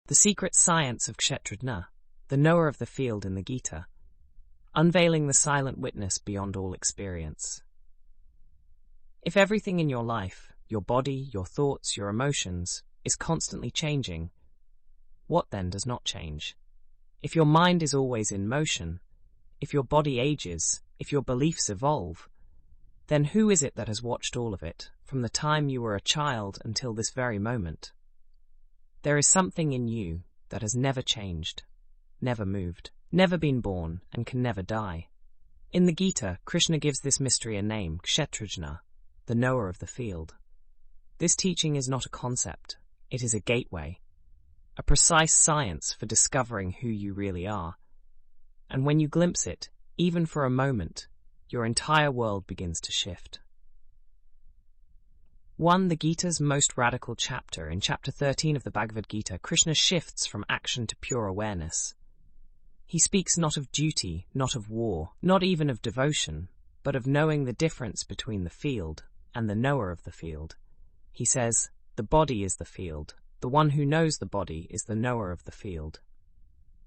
The secret science of KshetraJna, the knower of the field in the Gita, unveiling the silent witness beyond all experience. If everything in your life, your body, your thoughts, your emotions, is constantly changing, what then does not change? If your mind is always in motion, if your body ages, if your beliefs evolve, then who is it that has watched all of it, from the time you were a child until this very moment? There is something in you that has never changed, never moved, never been born, and can never die. In the Gita, Krishna gives this mystery a name, KshetraJna, the knower of the field. This teaching is not a concept, it is a gateway, a precise science for discovering who you really are. And when you glimpse it, even for a moment, your entire world begins to shift. 1. The Gita's most radical chapter. In chapter 13 of the Bhagavad Gita, Krishna shifts from action to pure awareness. He speaks not of duty, not of war, not even of devotion, but of knowing the difference between the field and the knower of the field. He says, the body is the field. The one who knows the body is the knower of the field.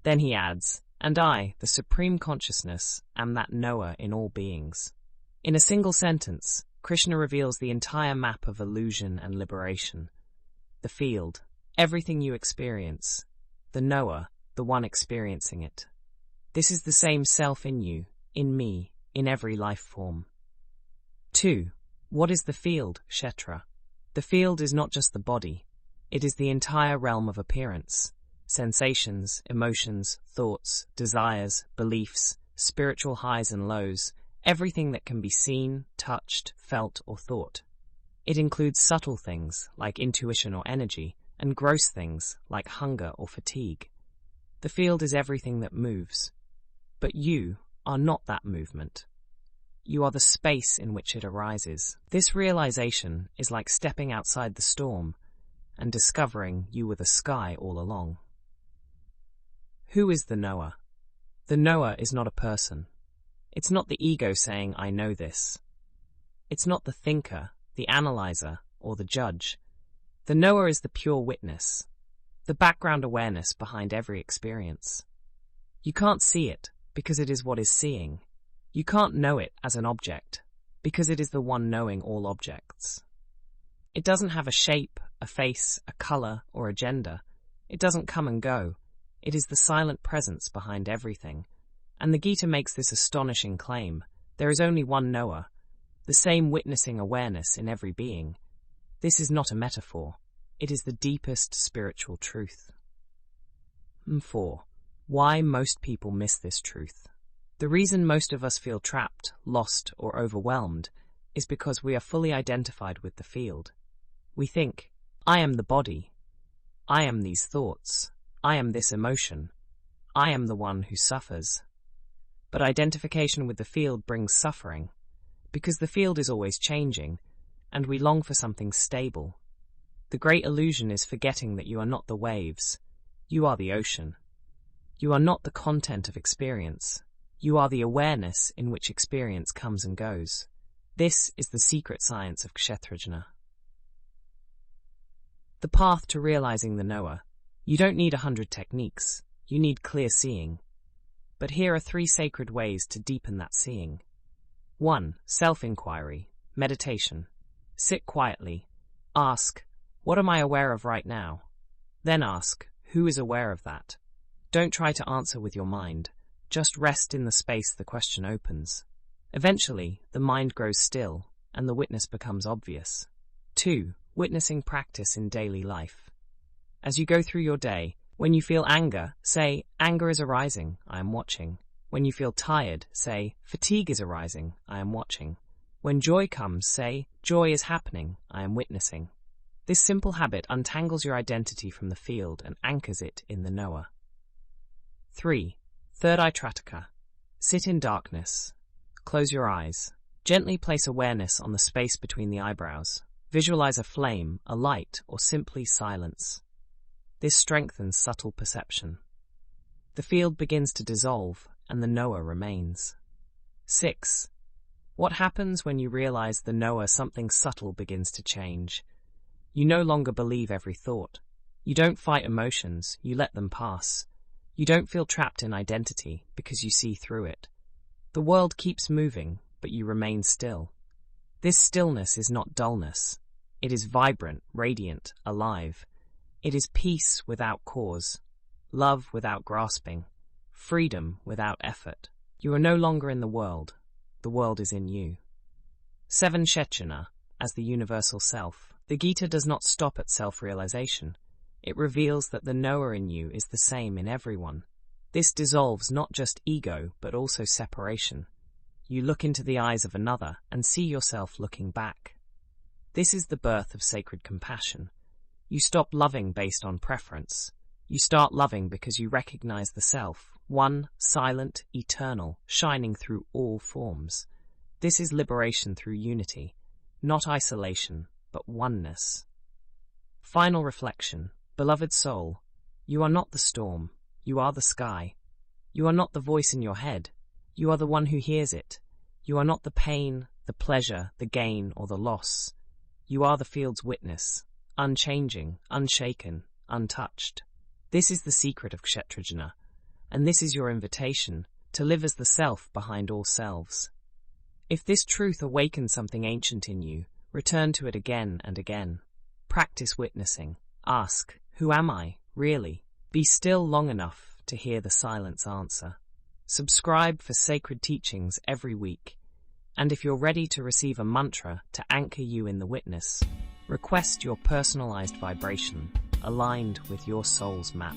Then he adds, and I, the supreme consciousness, am that knower in all beings. In a single sentence, Krishna reveals the entire map of illusion and liberation. The field, everything you experience. The knower, the one experiencing it. This is the same self in you, in me, in every life form. 2. What is the field, Kshetra? The field is not just the body. It is the entire realm of appearance. Sensations, emotions, thoughts, desires, beliefs, spiritual highs and lows, everything that can be seen, touched, felt, or thought. It includes subtle things, like intuition or energy, and gross things, like hunger or fatigue. The field is everything that moves. But you are not that movement. You are the space in which it arises. This realization is like stepping outside the storm and discovering you were the sky all along. Who is the knower? The knower is not a person. It's not the ego saying, I know this. It's not the thinker, the analyzer, or the judge. The knower is the pure witness, the background awareness behind every experience. You can't see it because it is what is seeing. You can't know it as an object because it is the one knowing all objects. It doesn't have a shape, a face, a color, or a gender. It doesn't come and go. It is the silent presence behind everything. And the Gita makes this astonishing claim. There is only one knower, the same witnessing awareness in every being. This is not a metaphor. It is the deepest spiritual truth. 4. Why most people miss this truth. The reason most of us feel trapped, lost, or overwhelmed is because we are fully identified with the field. We think, I am the body. I am these thoughts. I am this emotion. I am the one who suffers. But identification with the field brings suffering, because the field is always changing, and we long for something stable. The great illusion is forgetting that you are not the waves. You are the ocean. You are not the content of experience. You are the awareness in which experience comes and goes. This is the secret science of KshetraJna. The path to realizing the knower. You don't need 100 techniques. You need clear seeing. But here are 3 sacred ways to deepen that seeing. 1. Self-inquiry, meditation. Sit quietly. Ask, what am I aware of right now? Then ask, who is aware of that? Don't try to answer with your mind. Just rest in the space the question opens. Eventually, the mind grows still, and the witness becomes obvious. 2. Witnessing practice in daily life. As you go through your day, when you feel anger, say, anger is arising, I am watching. When you feel tired, say, fatigue is arising, I am watching. When joy comes, say, joy is happening, I am witnessing. This simple habit untangles your identity from the field and anchors it in the knower. 3. Third eye trataka. Sit in darkness. Close your eyes. Gently place awareness on the space between the eyebrows. Visualize a flame, a light, or simply silence. This strengthens subtle perception. The field begins to dissolve, and the knower remains. 6. What happens when you realize the knower? Something subtle begins to change. You no longer believe every thought. You don't fight emotions, you let them pass. You don't feel trapped in identity because you see through it. The world keeps moving, but you remain still. This stillness is not dullness. It is vibrant, radiant, alive. It is peace without cause, love without grasping, freedom without effort. You are no longer in the world is in you. 7. KshetraJna, as the universal self. The Gita does not stop at self-realization. It reveals that the knower in you is the same in everyone. This dissolves not just ego, but also separation. You look into the eyes of another and see yourself looking back. This is the birth of sacred compassion. You stop loving based on preference. You start loving because you recognize the self, one, silent, eternal, shining through all forms. This is liberation through unity, not isolation, but oneness. Final reflection. Beloved soul, you are not the storm, you are the sky. You are not the voice in your head, you are the one who hears it. You are not the pain, the pleasure, the gain, or the loss. You are the field's witness, unchanging, unshaken, untouched. This is the secret of KshetraJna, and this is your invitation to live as the self behind all selves. If this truth awakens something ancient in you, return to it again and again. Practice witnessing. Ask, who am I, really? Be still long enough to hear the silence answer. Subscribe for sacred teachings every week. And if you're ready to receive a mantra to anchor you in the witness, request your personalized vibration aligned with your soul's map.